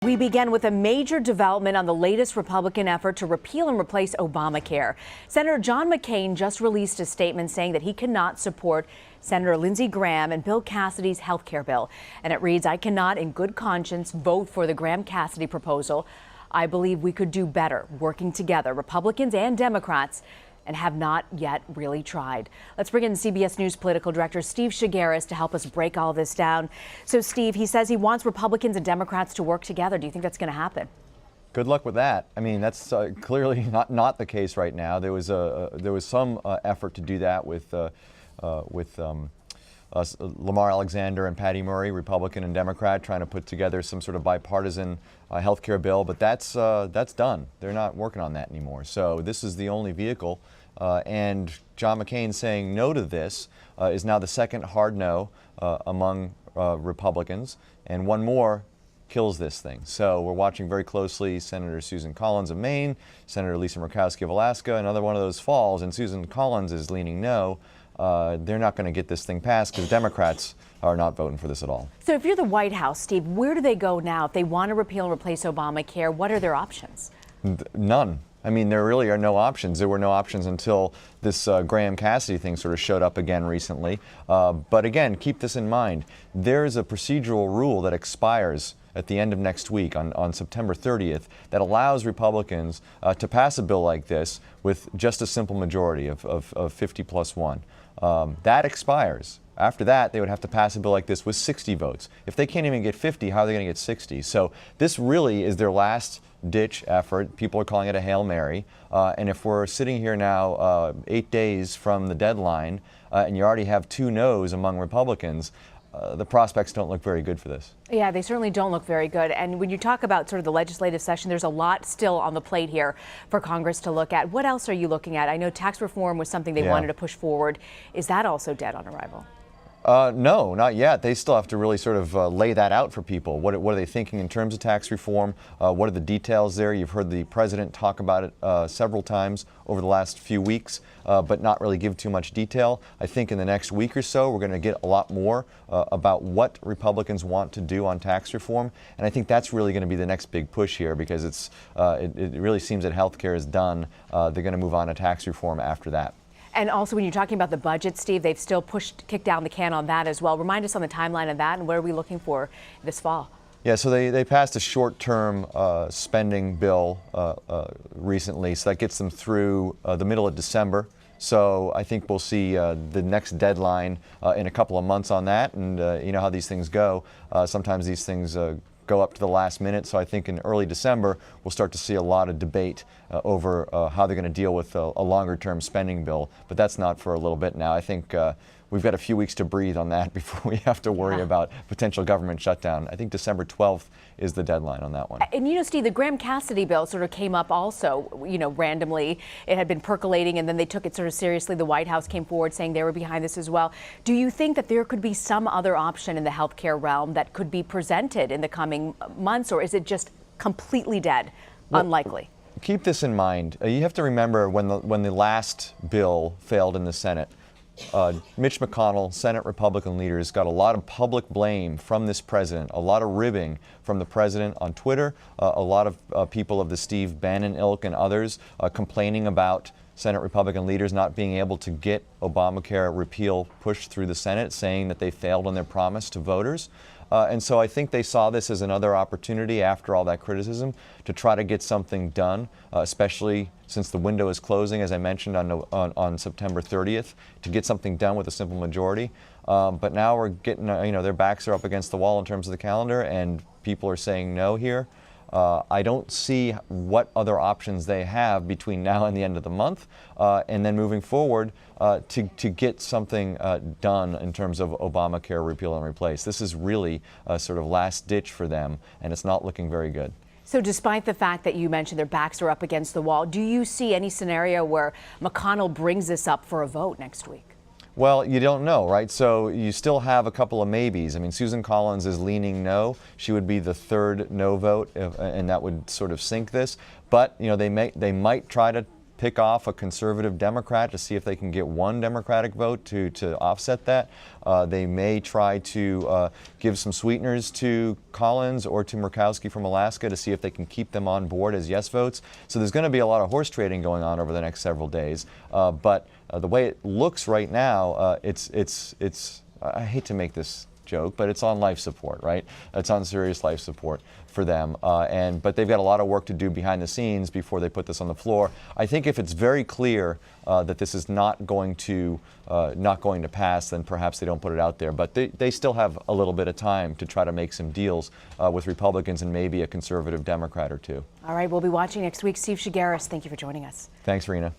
We begin with a major development on the latest Republican effort to repeal and replace Obamacare. Senator John McCain just released a statement saying that he cannot support Senator Lindsey Graham and Bill Cassidy's health care bill. And it reads, "I cannot in good conscience vote for the Graham Cassidy proposal. I believe we could do better working together, Republicans and Democrats, and have not yet really tried." Let's bring in CBS News political director Steve Shigaris to help us break all this down. So, Steve, he says he wants Republicans and Democrats to work together. Do you think that's going to happen? Good luck with that. I mean, that's clearly not the case right now. There was some effort to do that with Lamar Alexander and Patty Murray, Republican and Democrat, trying to put together some sort of bipartisan health care bill, but that's done. They're not working on that anymore. So this is the only vehicle, and John McCain saying no to this is now the second hard no among Republicans, and one more kills this thing. So we're watching very closely Senator Susan Collins of Maine, Senator Lisa Murkowski of Alaska. Another one of those falls, and Susan Collins is leaning no. They're not going to get this thing passed because Democrats are not voting for this at all. So if you're the White House, Steve, where do they go now? If they want to repeal and replace Obamacare, what are their options? None. I mean, there really are no options. There were no options until this Graham Cassidy thing sort of showed up again recently. But again, keep this in mind. There is a procedural rule that expires at the end of next week on September 30th that allows Republicans to pass a bill like this with just a simple majority of 50 plus 1. That expires. After that, they would have to pass a bill like this with 60 votes. If they can't even get 50, how are they going to get 60? So this really is their last ditch effort. People are calling it a Hail Mary. And if we're sitting here now 8 days from the deadline and you already have 2 no's among Republicans, the prospects don't look very good for this. Yeah, they certainly don't look very good. And when you talk about sort of the legislative session, there's a lot still on the plate here for Congress to look at. What else are you looking at? I know tax reform was something they wanted to push forward. Is that also dead on arrival? No, not yet. They still have to really sort of lay that out for people. What are they thinking in terms of tax reform? What are the details there? You've heard the president talk about it several times over the last few weeks, but not really give too much detail. I think in the next week or so, we're going to get a lot more about what Republicans want to do on tax reform. And I think that's really going to be the next big push here, because it really seems that health care is done. They're going to move on to tax reform after that. And also, when you're talking about the budget, Steve, they've still kicked down the can on that as well. Remind us on the timeline of that, and what are we looking for this fall? Yeah, so they passed a short-term spending bill recently, so that gets them through the middle of December. So I think we'll see the next deadline in a couple of months on that, and you know how these things go. Sometimes these things go up to the last minute, so I think in early December we'll start to see a lot of debate over how they're going to deal with a longer-term spending bill, but that's not for a little bit now. I think we've got a few weeks to breathe on that before we have to worry about potential government shutdown. I think December 12th is the deadline on that one. And you know, Steve, the Graham Cassidy bill sort of came up also, you know, randomly. It had been percolating, and then they took it sort of seriously. The White House came forward saying they were behind this as well. Do you think that there could be some other option in the healthcare realm that could be presented in the coming months, or is it just completely dead? Well, unlikely. Keep this in mind. You have to remember when the last bill failed in the Senate, Mitch McConnell, Senate Republican leaders, got a lot of public blame from this president, a lot of ribbing from the president on Twitter, a lot of people of the Steve Bannon ilk and others complaining about Senate Republican leaders not being able to get Obamacare repeal pushed through the Senate, saying that they failed on their promise to voters. And so I think they saw this as another opportunity after all that criticism to try to get something done, especially since the window is closing, as I mentioned, on September 30th, to get something done with a simple majority. But now we're getting, you know, their backs are up against the wall in terms of the calendar, and people are saying no here. I don't see what other options they have between now and the end of the month, and then moving forward to get something done in terms of Obamacare repeal and replace. This is really a sort of last ditch for them, and it's not looking very good. So despite the fact that you mentioned their backs are up against the wall, do you see any scenario where McConnell brings this up for a vote next week? Well, you don't know, right? So you still have a couple of maybes. I mean, Susan Collins is leaning no. She would be the third no vote, and that would sort of sink this. But you know, they might try to pick off a conservative Democrat to see if they can get one Democratic vote to offset that. They may try to give some sweeteners to Collins or to Murkowski from Alaska to see if they can keep them on board as yes votes. So there's going to be a lot of horse trading going on over the next several days. But the way it looks right now, I hate to make this joke, but it's on life support, right? It's on serious life support for them. But they've got a lot of work to do behind the scenes before they put this on the floor. I think if it's very clear that this is not going to pass, then perhaps they don't put it out there. But they still have a little bit of time to try to make some deals with Republicans and maybe a conservative Democrat or two. All right, we'll be watching next week. Steve Shigaris, thank you for joining us. Thanks, Rena.